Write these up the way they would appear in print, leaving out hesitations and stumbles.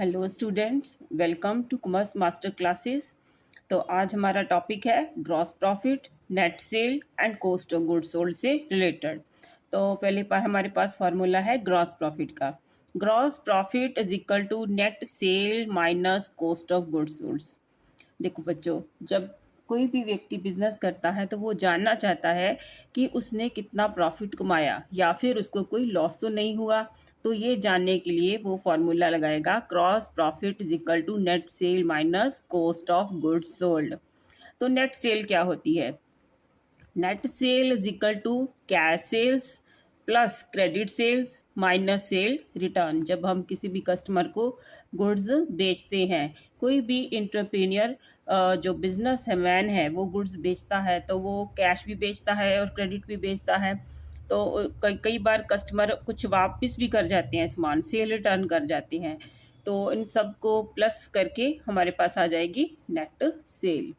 Hello students, welcome to commerce master classes. तो आज हमारा टॉपिक है gross profit, net sale and cost of goods sold से related. तो पहले पर हमारे पास फार्मूला है ग्रॉस प्रॉफिट का। Gross profit is equal to net sale minus cost of goods sold. देखो बच्चों, जब कोई भी व्यक्ति बिजनेस करता है तो वो जानना चाहता है कि उसने कितना प्रॉफिट कमाया या फिर उसको कोई लॉस तो नहीं हुआ। तो ये जानने के लिए वो फॉर्मूला लगाएगा gross profit is equal to net sale minus cost of goods sold. तो नेट सेल क्या होती है? Net sale is equal to cash sales plus credit sales minus sale return. जब हम किसी भी कस्टमर को गुड्स बेचते हैं, कोई भी इंटरप्रेन्योर जो बिजनेस है मैन है वो गुड्स बेचता है तो वो कैश भी बेचता है और क्रेडिट भी बेचता है। तो कई कई बार कस्टमर कुछ वापस भी कर जाते हैं, सामान सेल रिटर्न कर जाते हैं। तो इन सब को प्लस करके हमारे पास आ जाएगी नेट सेल।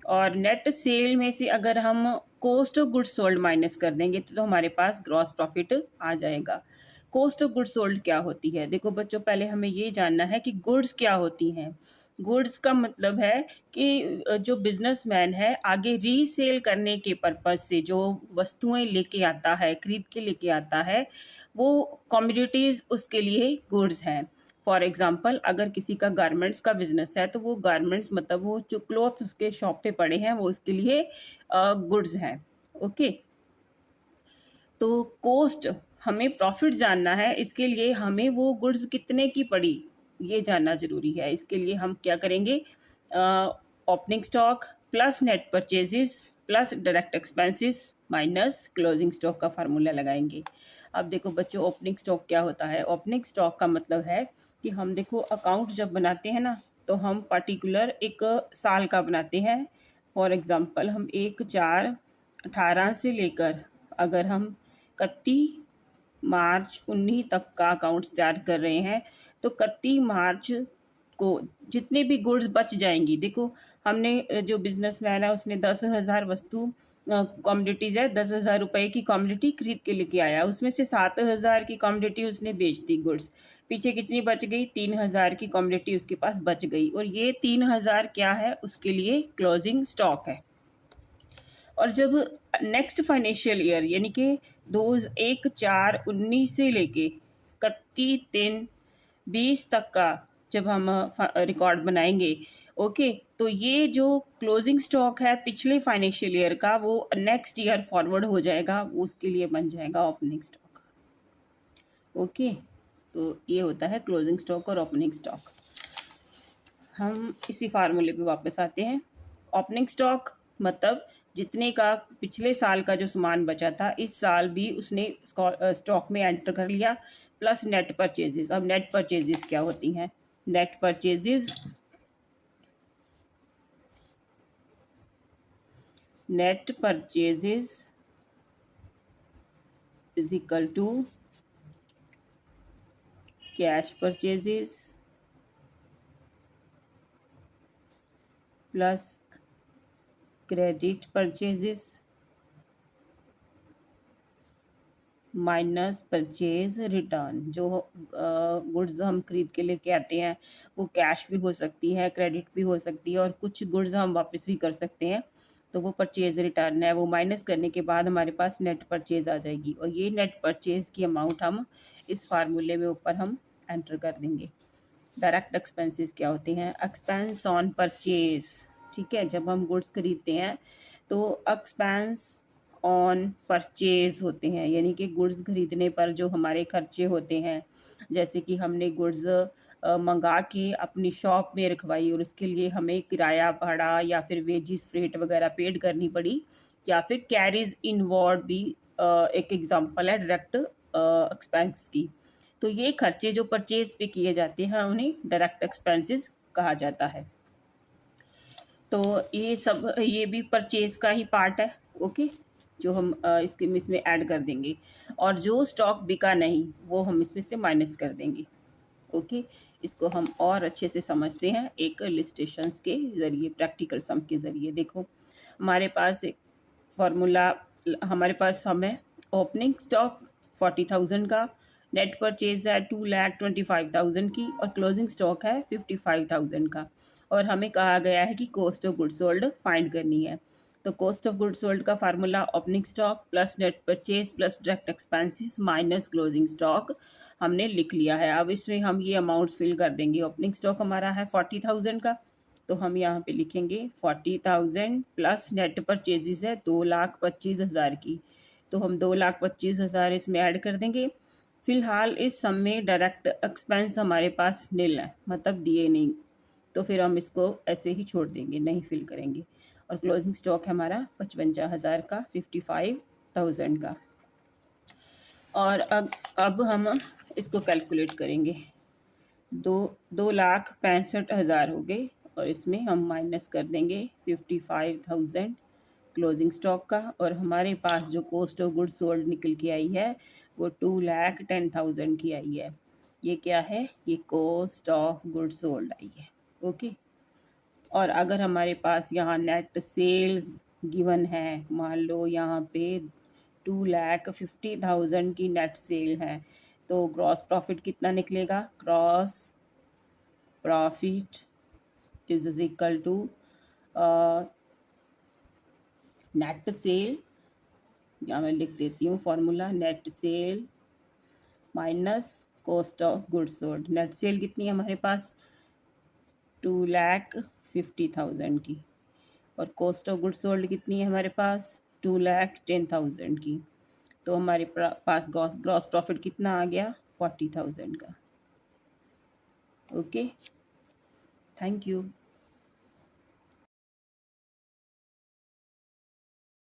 और नेट सेल में से अगर हम cost of goods sold minus कर देंगे तो हमारे पास ग्रॉस प्रॉफिट आ जाएगा। कॉस्ट ऑफ गुड्स सोल्ड क्या होती है? देखो बच्चों, पहले हमें ये जानना है कि गुड्स क्या होती हैं। गुड्स का मतलब है कि जो बिजनेसमैन है आगे रीसेल करने के पर्पज से जो वस्तुएं लेके आता है, खरीद के लेके आता है, वो कमोडिटीज उसके लिए गुड्स हैं। फॉर एग्जाम्पल, अगर किसी का गारमेंट्स का बिजनेस है तो वो गारमेंट्स मतलब वो जो क्लॉथ उसके शॉप पे पड़े हैं वो उसके लिए गुड्स हैं। ओके, तो कॉस्ट, हमें प्रॉफिट जानना है, इसके लिए हमें वो गुड्स कितने की पड़ी ये जानना जरूरी है। इसके लिए हम क्या करेंगे? Opening stock plus net purchases plus direct expenses minus closing stock का फार्मूला लगाएंगे। अब देखो बच्चों, ओपनिंग स्टॉक क्या होता है? ओपनिंग स्टॉक का मतलब है कि हम देखो अकाउंट जब बनाते हैं ना तो हम पर्टिकुलर एक साल का बनाते हैं। फॉर एग्जांपल, हम 1/4/18 से लेकर अगर हम 31 मार्च 19 तक का अकाउंट्स तैयार कर रहे हैं तो 31 मार्च को जितने भी गुड्स बच जाएंगी, देखो हमने जो बिजनेसमैन है उसने 10,000 वस्तु कॉमोडिटीज है, 10,000 रुपए की कॉमोडिटी खरीद के लेके आया, उसमें से 7,000 की कॉमोडिटी उसने बेच दी गुड्स। पीछे कितनी बच गई? 3,000 की कॉमोडिटी उसके पास बच गई, और ये 3,000 क्या है? उसके लिए क्लोजिंग स्टॉक है। और जब नेक्स्ट फाइनेंशियल ईयर यानी कि 1/4/19 से लेके 31/3/20 तक का जब हम रिकॉर्ड बनाएंगे, ओके, तो ये जो क्लोजिंग स्टॉक है पिछले फाइनेंशियल ईयर का वो नेक्स्ट ईयर फॉरवर्ड हो जाएगा, वो उसके लिए बन जाएगा ओपनिंग स्टॉक। ओके, तो ये होता है क्लोजिंग स्टॉक और ओपनिंग स्टॉक। हम इसी फार्मूले पे वापस आते हैं। ओपनिंग स्टॉक मतलब जितने का पिछले साल का जो सामान बचा था इस साल भी उसने स्टॉक में एंटर कर लिया, प्लस नेट परचेजेस। अब नेट परचेजेस क्या होती हैं? Net purchases is equal to cash purchases plus credit purchases minus purchase return. जो गुड्स हम खरीद के लेके आते हैं वो कैश भी हो सकती है, क्रेडिट भी हो सकती है, और कुछ गुड्स हम वापस भी कर सकते हैं, तो वो परचेज रिटर्न है। वो माइनस करने के बाद हमारे पास नेट परचेज आ जाएगी, और ये नेट परचेज की अमाउंट हम इस फार्मूले में ऊपर हम एंटर कर देंगे। डायरेक्ट एक्सपेंसेस क्या होते हैं? Expense on purchase. ठीक है, जब हम गुड्स खरीदते हैं तो एक्सपेंस ऑन परचेज होते हैं, यानी कि गुड्स खरीदने पर जो हमारे खर्चे होते हैं, जैसे कि हमने गुड्स मंगा के अपनी शॉप में रखवाई और उसके लिए हमें किराया भाड़ा या फिर वेजिस फ्रेट वगैरह पेड करनी पड़ी, या फिर कैरीज इनवॉर्ड भी एक एग्जांपल है डायरेक्ट एक्सपेंस की। तो ये खर्चे जो परचेज पे किए जाते हैं उन्हें डायरेक्ट एक्सपेंसेस कहा जाता है। तो ये सब, ये भी परचेज का ही पार्ट है। ओके, जो हम इसमें ऐड कर देंगे, और जो स्टॉक बिका नहीं वो हम इसमें से माइनस कर देंगे। ओके, इसको हम और अच्छे से समझते हैं एक इलस्ट्रेशंस के ज़रिए, प्रैक्टिकल सम के ज़रिए। देखो, हमारे पास एक फॉर्मूला, हमारे पास सम है ओपनिंग स्टॉक 40,000 का नेट परचेज है 2,25,000 की और क्लोजिंग स्टॉक है 55,000 का। और हमें कहा गया है कि cost of goods sold find करनी है। तो कॉस्ट ऑफ गुड्स सोल्ड का formula opening stock plus net purchase plus direct expenses minus closing stock हमने लिख लिया है। अब इसमें हम ये अमाउंट्स फिल कर देंगे। ओपनिंग स्टॉक हमारा है 40,000 का, तो हम यहाँ पे लिखेंगे 40,000 प्लस नेट परचेजेस है 2,25,000 की, तो हम 2,25,000 इसमें ऐड कर देंगे। फिलहाल इस सम में डायरेक्ट एक्सपेंस हमारे पास नील है, मतलब दिए नहीं, तो फिर हम इसको ऐसे ही छोड़ देंगे, नहीं फिल करेंगे। और क्लोजिंग स्टॉक है हमारा 55,000 का, 55,000 का। और अब हम इसको कैलकुलेट करेंगे। 2,65,000 हो गए और इसमें हम माइनस कर देंगे 55,000 क्लोजिंग स्टॉक का। और हमारे पास जो कॉस्ट ऑफ गुड्स सोल्ड निकल के आई है वो 2,10,000 की आई है। ये क्या है? ये cost of goods sold I है। ओके। और अगर हमारे पास यहाँ नेट सेल्स गिवन है, मान लो यहाँ पे 2,50,000 की नेट सेल है, तो ग्रॉस प्रॉफिट कितना निकलेगा? Gross profit is equal to net sale, या मैं लिख देती हूँ formula, net sale minus cost of goods sold. Net sale कितनी है हमारे पास? 2,50,000 की। और कॉस्ट ऑफ गुड्स सोल्ड कितनी है हमारे पास? 2,10,000 की। तो हमारे पास ग्रॉस प्रॉफिट कितना आ गया? 40,000 का। Okay, thank you.